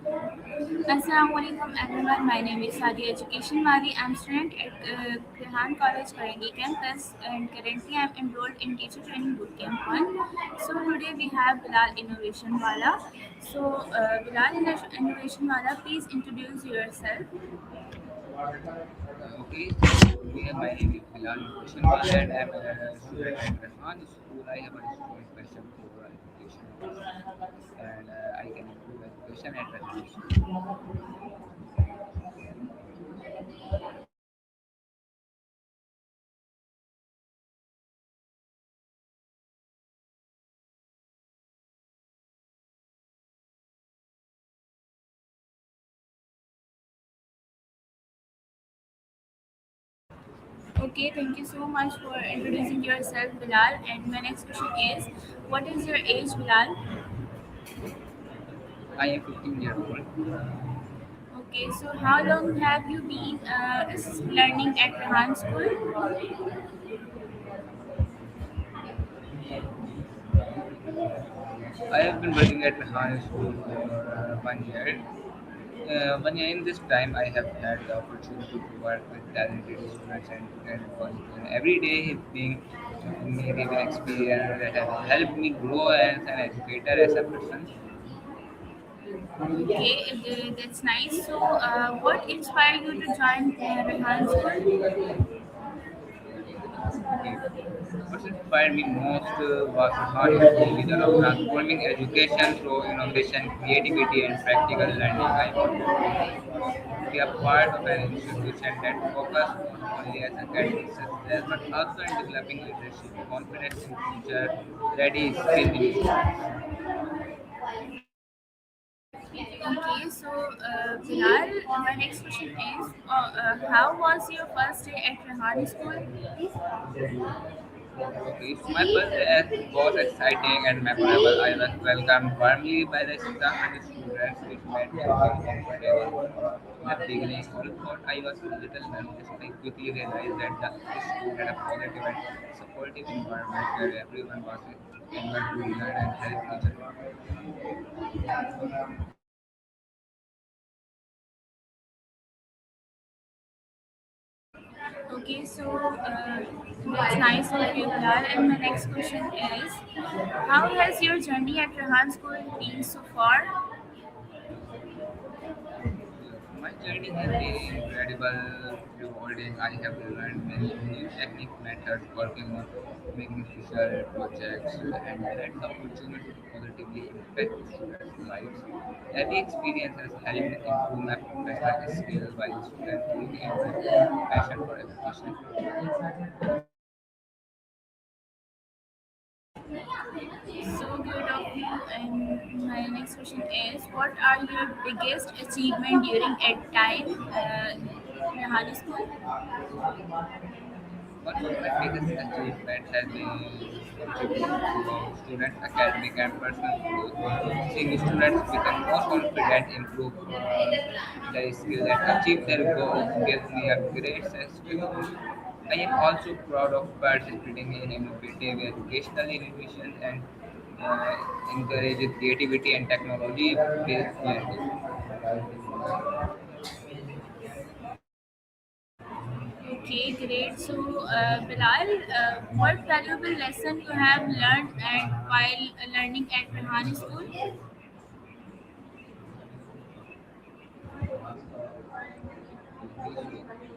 Assalamu alaikum everyone. My name is Sadi Education Mali. I'm student at Rehan College Karangi campus and currently I'm enrolled in Teacher Training Bootcamp 1. So today we have Bilal Innovation Wala. So Bilal Innovation Wala, please introduce yourself. Okay, so my name is Bilal Krishanwala and I'm a student at Rahman School. I have a strong passion for education and I can improve education at Rahman School. Okay, thank you so much for introducing yourself, Bilal. And my next question is, what is your age, Bilal? I am 15 years old. Okay, so how long have you been learning at Rehan School? I have been working at Rahman School for 1 year. 1 year in this time, I have had the opportunity to work with talented students and colleagues. And every day, being giving me given experience that has helped me grow as an educator, as a person. Okay, that's nice. So, what inspired you to join Rehan School? Okay. What inspired me most was Rahman School with of transforming education through innovation, creativity, and practical learning. I wanted to be a part of an institution that focused not only as academic success but also in developing leadership, confidence in future, ready skill in students. Okay, so Bilal, my next question is, how was your first day at Rehan School? Okay, so my first day was exciting and memorable. I was welcomed warmly by the staff and the students, which made me feel comfortable. In the beginning, I thought I was a little nervous, but I quickly realized that the school had a positive and supportive environment where everyone was able to learn and help each other. Okay, so that's nice of you, Bilal. And my next question is, how has your journey at Rehan School been so far? My journey has been incredible, rewarding. I have learned many new technique methods, working on making social projects, and had the opportunity to positively impact students' lives. Every experience has helped me improve my professional skills while strengthening in my passion for education. So good of you. And my next question is, what are your biggest achievement during at time Rehan School? One of my biggest achievements has been contributing to students' academic and personal growth. Seeing students become more confident, improve their skills, and achieve their goals gives me a great sense of accomplishment. I am also proud of participating in innovative educational innovations and uh, encourage creativity and technology-based learning. Okay, great. So, Bilal, what valuable lesson you have learned and while learning at Rehan School? Okay, so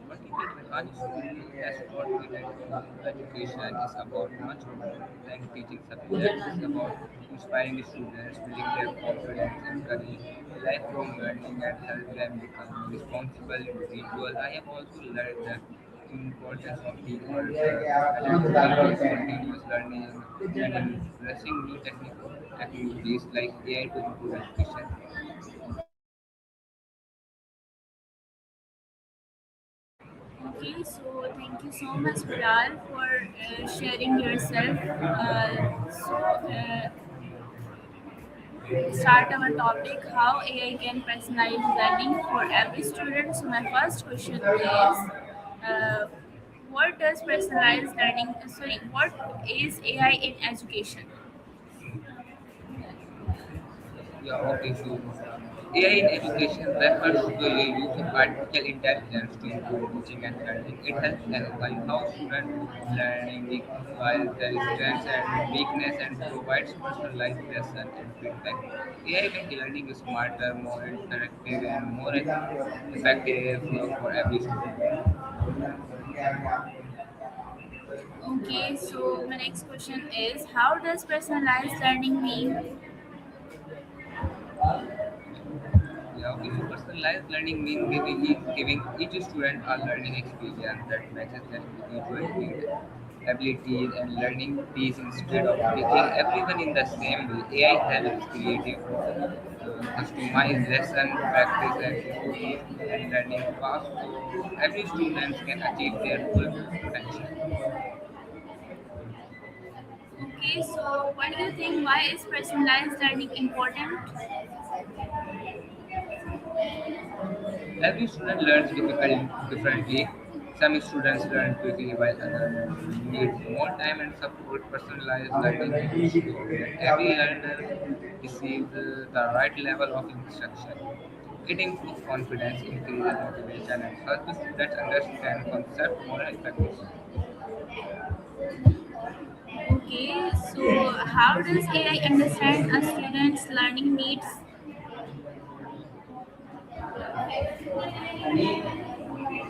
working at Rehan School has taught me that education is about much more than teaching subjects. It's about inspiring students, building their confidence, encourage lifelong learning, and help them become responsible individuals. I have also learned the importance of teamwork, adaptability, continuous learning, and embracing new technologies like AI to improve education. Okay, so thank you so much, Bilal, for sharing yourself. Start our topic, how AI can personalize learning for every student. So my first question is, uh, what does personalized learning? Sorry, what is AI in education? Yeah, okay, so AI in education refers to the use of artificial intelligence to improve teaching and learning. It helps analyze how students learning while their strengths and weakness and provides personalized lesson and feedback. AI make learning smarter, more interactive, and more effective for every student. Okay, so my next question is how does personalized learning mean? Yeah, okay. So personalized learning means giving each student a learning experience that matches their individual needs, abilities, and learning pace instead of taking everyone in the same way. AI helps creative customize lesson, practice, and learning fast so every student can achieve their full potential. Okay, so what do you think? Why is personalized learning important? Every student learns differently. Some students learn quickly while others need more time and support. Personalized learning ensures that every learner receives the right level of instruction. It improves confidence, increases motivation, and helps students understand concepts more effectively. Okay, so how does AI understand a student's learning needs?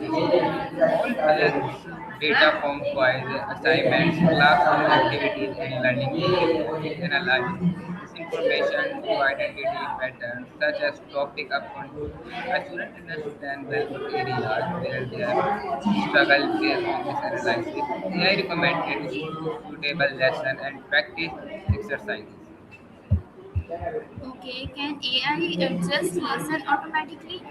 All collects data from quiz, assignments, classroom activities, and learning behavior. It analyzes this information to identify patterns such as topic upon. A student understand well what areas where they have struggled based on this analysis. AI recommended suitable lesson and practice exercises. Okay, can AI adjust lesson automatically?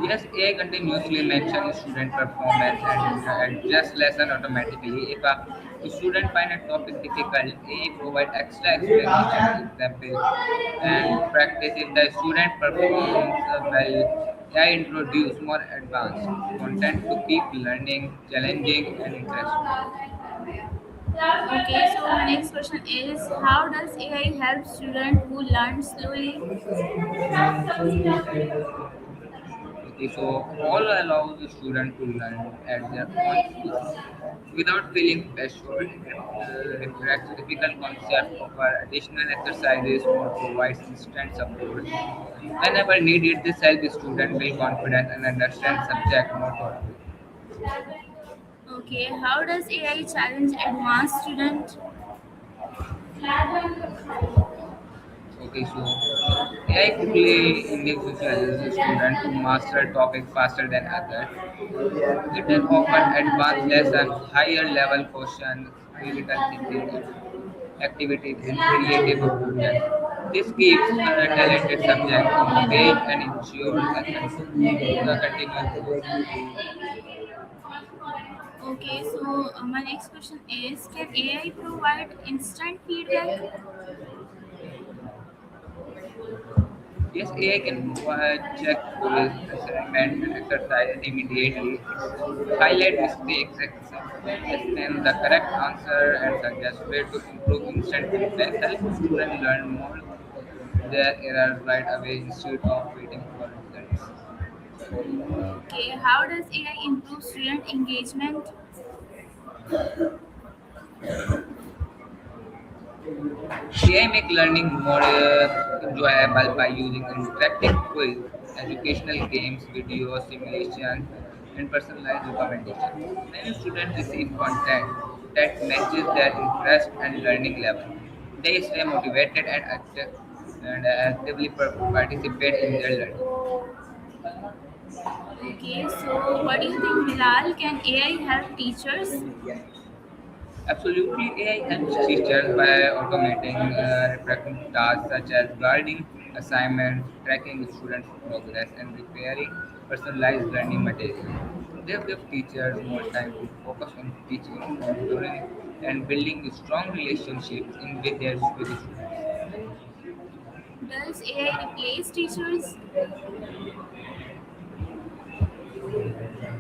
Yes, AI continuously mentions student performance and adjusts lesson automatically. If a student find a topic difficult, AI provide extra explanation, example, and practice. If the student performs well, AI introduce more advanced content to keep learning challenging and interesting. Okay, so my next question is how does AI help students who learn slowly? Okay, so all allows the student to learn at their own pace without feeling pressured. Reflects difficult concept, offer additional exercises, or provides instant support. Whenever needed, this helps student build confidence and understand subject more thoroughly. Okay, how does AI challenge advanced student? Okay, so AI quickly individualizes the student to master a topic faster than others. It then often advanced lessons, higher level questions, critical thinking activities, and creative approaches. This keeps talented subjects engaged and ensures a continuous growth. Okay, so my next question is can AI provide instant feedback? Yes, AI can check quiz, assignment, and exercises immediately. Highlight mistakes, explain the correct answer, and suggest way to improve. Instant feedback helps students learn more their errors right away instead of waiting for results. Okay, how does AI improve student engagement? AI make learning more enjoyable by using interactive quiz, educational games, videos, simulations, and personalized recommendations. Many students receive content that matches their interest and learning level. They stay motivated and actively participate in their learning. Okay, so what do you think, Bilal? Can AI help teachers? Absolutely, AI helps teachers by automating repetitive tasks such as guiding assignments, tracking students' progress, and preparing personalized learning material. They give teachers more time to focus on teaching, monitoring, and building strong relationships with the students. Does AI replace teachers?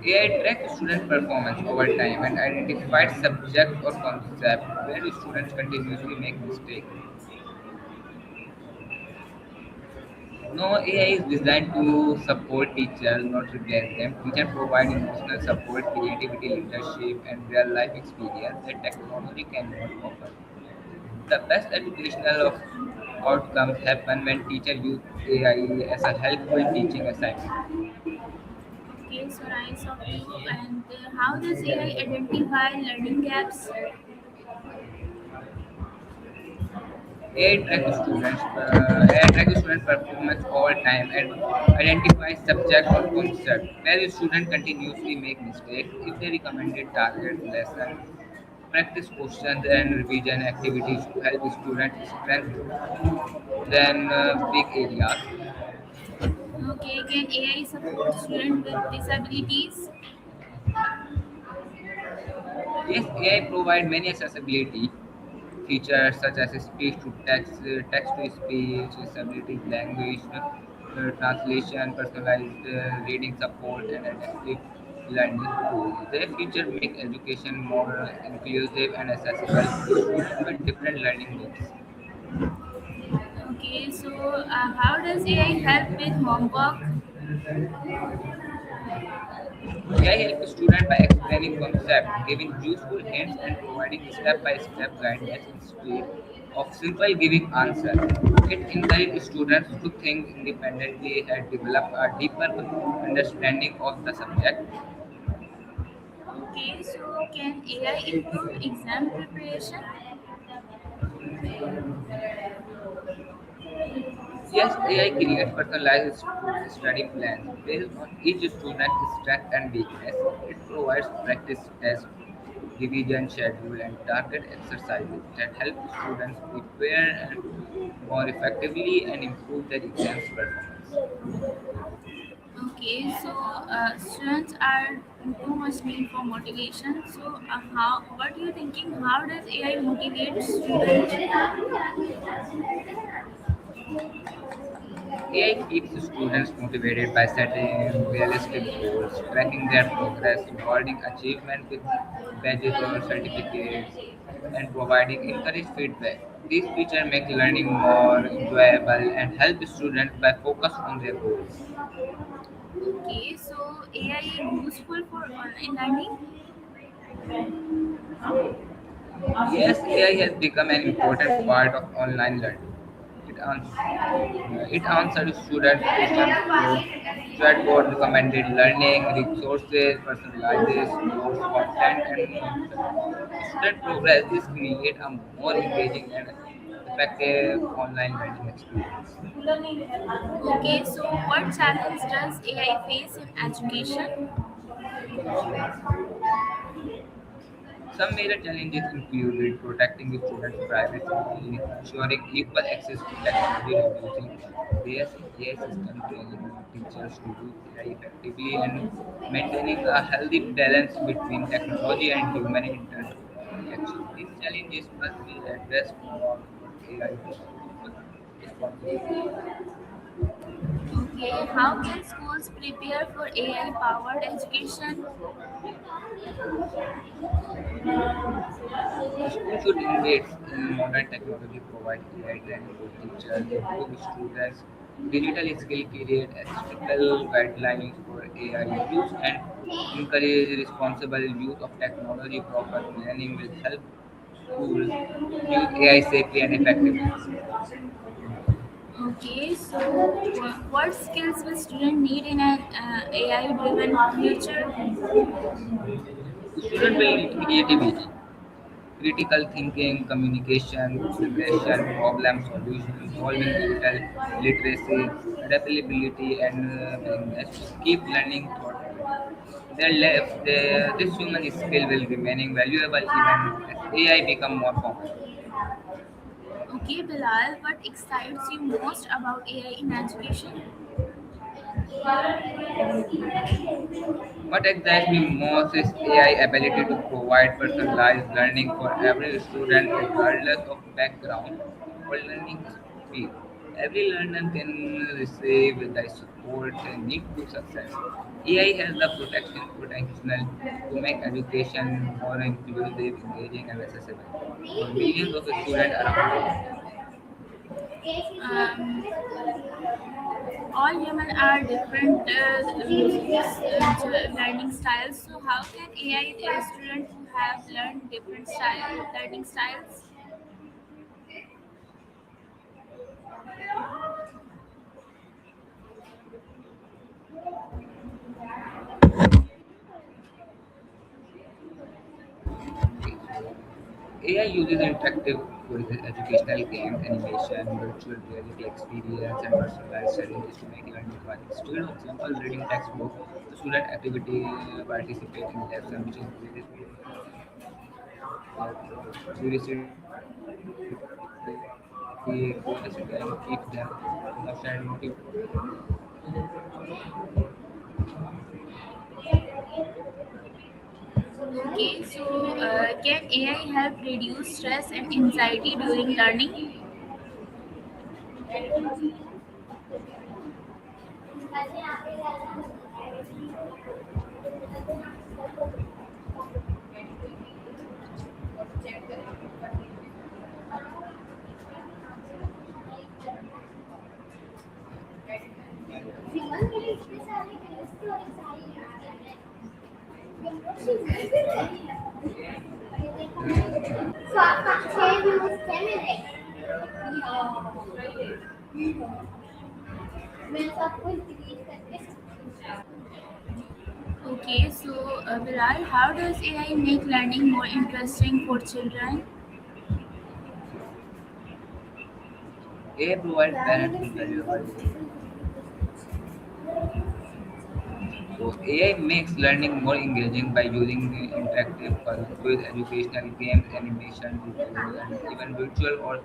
AI tracks student performance over time and identifies subject or concept where students continuously make mistakes. No, AI is designed to support teachers, not replace them. Teachers provide emotional support, creativity, leadership, and real-life experience that technology cannot offer. The best educational outcomes happen when teachers use AI as a helpful teaching assignment. Okay, so nice of you. And how does AI identify learning gaps? AI tracks student performance all time and identifies subject or concept. Where a student continuously make mistakes, if they recommended target lesson, practice questions and revision activities to help students strengthen big areas. Okay, can AI support students with disabilities? Yes, AI provide many accessibility features such as speech to text, text to speech, disability language translation, personalized reading support, and adaptive learning tools. Their feature make education more inclusive and accessible to students with different learning needs. Okay, so how does AI help with homework? AI helps students by explaining concepts, giving useful hints, and providing step-by-step guidance instead of simple giving answers. It encourages students to think independently and develop a deeper understanding of the subject. Okay, so can AI improve exam preparation? Yes, AI creates personalized study plans based on each student's strength and weakness. It provides practice tests, revision schedule, and target exercises that help students prepare and more effectively and improve their exams performance. Okay, so students are too much need for motivation. So how? What are you thinking? How does AI motivate students? AI keeps students motivated by setting realistic goals, tracking their progress, rewarding achievement with badges or certificates, and providing encouraged feedback. These features make learning more enjoyable and help students by focus on their goals. Okay, so AI useful for online learning. Yes, AI has become an important part of online learning. It answers student questions through chatbot, recommended learning resources, personalizes course content, and monitor student progress. This create a more engaging and effective online learning experience. Okay, so what challenge does AI face in education? Some major challenges include protecting the students' privacy, ensuring equal access to technology, reducing bias in AI system, training teachers to use AI effectively, and maintaining a healthy balance between technology and human interaction. These challenges must be addressed for AI responsibility. Okay, how can schools prepare for AI powered education? Schools should engage in modern technology, provide AI training for teachers, improve students' digital skill, create ethical guidelines for AI use, and encourage responsible use of technology. Proper planning will help schools use AI safely and effectively. Okay, so what skills will student need in an AI driven future? Students will need creativity, critical thinking, communication, collaboration, problem solution, solving digital literacy, adaptability, and willingness to keep learning thoughtfully. This human skill will remaining valuable even as AI become more common. Okay, Bilal, what excites you most about AI in education? What excites me most is AI ability to provide personalized learning for every student regardless of background or learning speed. Every learner can receive the support they need to success. AI has the protection potential to make education more inclusive, engaging, and accessible for millions of students around the world. Um, all human are different learning styles. So how can AI students who have learned different learning styles? Okay, so AI uses interactive tools, educational games, animation, virtual reality experience, and personalized challenges to make learning fun. Instead of simple reading textbook, the student activity participate in lesson, which increases curiosity, curiosity, and keep them immersed and motivated. Okay, so can AI help reduce stress and anxiety during learning? So आपका 6 views कैमरे मैं सब कुछ delete करके Okay, so Bilal, how does AI make learning more interesting for children? AI provides parents with valuable. So AI makes learning more engaging by using interactive puzzle quiz, educational games, animation, videos, and even virtual or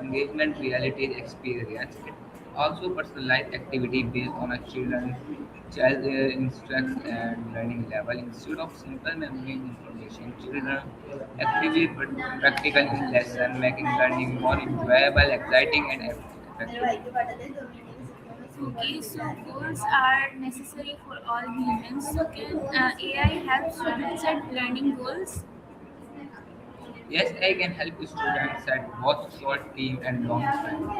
engagement reality experience. It also personalized activity based on a child instructs and learning level. Instead of simple memory information, children actively practical in lesson, making learning more enjoyable, exciting, and effective. Okay, so goals are necessary for all humans. So can AI help students set learning goals? Yes, I can help students set both short term and long term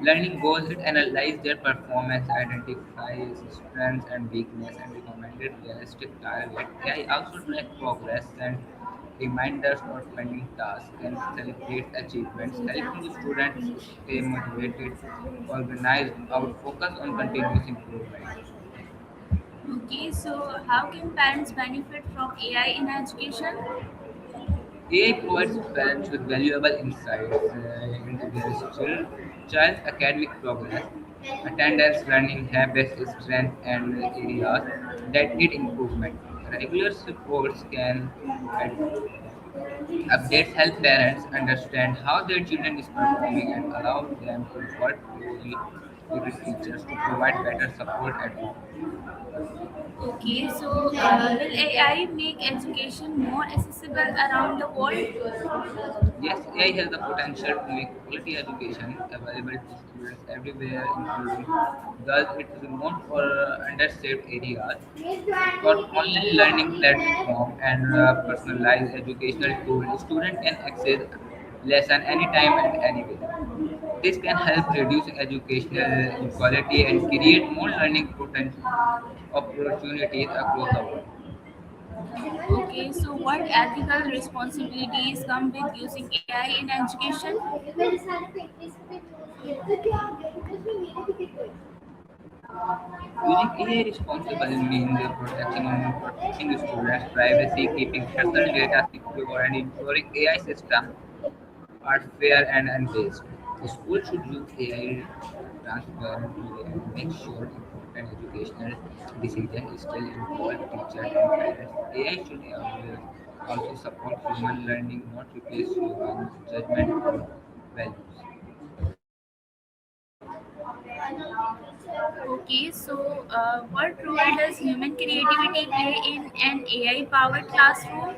learning goals. It analyzes their performance, identifies strengths and weakness, and recommended realistic target. AI also track progress and reminders for pending tasks and celebrate achievements, helping the students stay motivated, organized, out focus on continuous improvement. Okay, so how can parents benefit from AI in education? AI provides parents with valuable insights into their child's academic progress, attendance, learning habits, strengths, and areas that need improvement. Regular supports can add updates help parents understand how their children is performing and allow them to work closely with teachers to provide better support at home. Okay, so will AI make education more accessible around the world? Yes, AI has the potential to make quality education available to students everywhere, including those it is remote or underserved areas. For online learning platform and personalized educational tools, students can access lesson anytime and anywhere. This can help reduce educational inequality and create more learning opportunities across the world. Okay, so what ethical responsibilities come with using AI in education? Using AI responsibly means protecting students' privacy, keeping personal data secure, and ensuring AI systems are fair and unbiased. The school should use AI transparently and make sure important educational decisions still involve teachers and parents. AI should also support human learning, not replace human judgment or values. Okay, so what role does human creativity play in an AI powered classroom?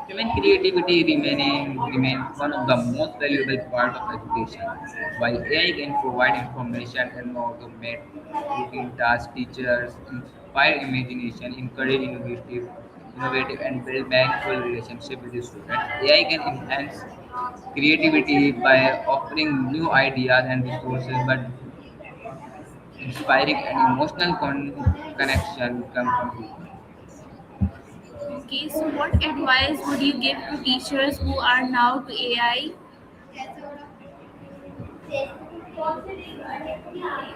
Human creativity remains one of the most valuable parts of education. While AI can provide information and automate routine tasks, teachers inspire imagination, encourage innovative and build meaningful relationship with the students. AI can enhance creativity by offering new ideas and resources, but inspiring and emotional connection come from people. Okay, so what advice would you give to teachers who are now to AI?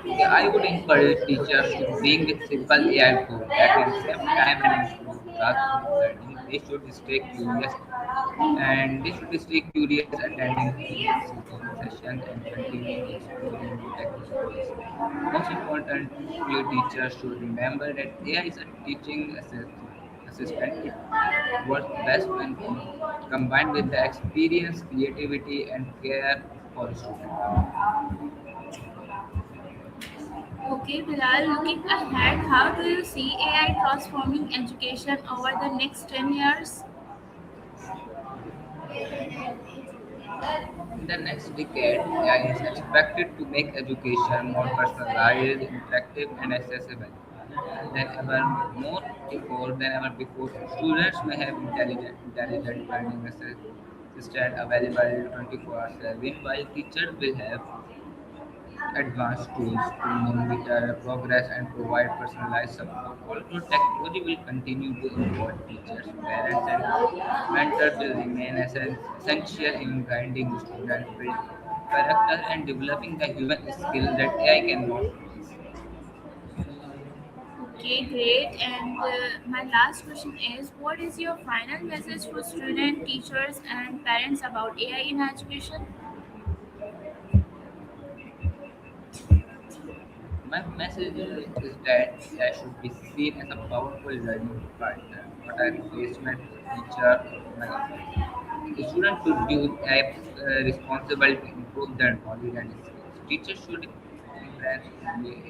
Okay, I would encourage teachers to begin with simple AI tools that can save time and improve classroom learning. They should stay curious and they should stay curious, attending season sessions and continually exploring new technologies. Most importantly, teachers should remember that AI is a teaching assistant. It works best when combined with the experience, creativity, and care for students. Okay, Bilal, looking ahead, how do you see AI transforming education over the next 10 years? In the next decade, AI is expected to make education more personalized, interactive, and accessible than ever more than ever before. Students may have intelligent learning assistant available 24 hours 7, while teachers will have advanced tools to monitor progress and provide personalized support. Although technology will continue to evolve, teachers, parents, and mentors will remain essential in guiding students, building character, and developing the human skills that AI cannot replace. Okay, great. And my last question is, what is your final message for students, teachers, and parents about AI in education? My message is that AI should be seen as a powerful learning partner, not a replacement for teacher or organization. Students should use apps responsible to improve their knowledge and skills. Teachers should embrace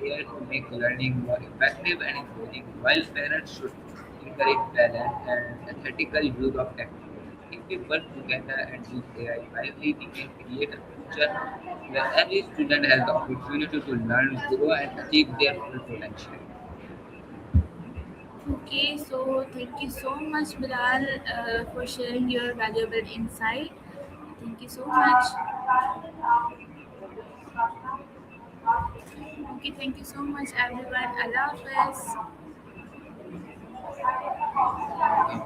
AI to make learning more effective and engaging, while parents should encourage balance and ethical use of technology. If we work together and use AI wisely, we can create a future where every student has the opportunity to learn, grow, and achieve their full potential. Okay, so thank you so much, Bilal, for sharing your valuable insight. Thank you so much. Okay, thank you so much, everyone. Allah Hafiz. Thank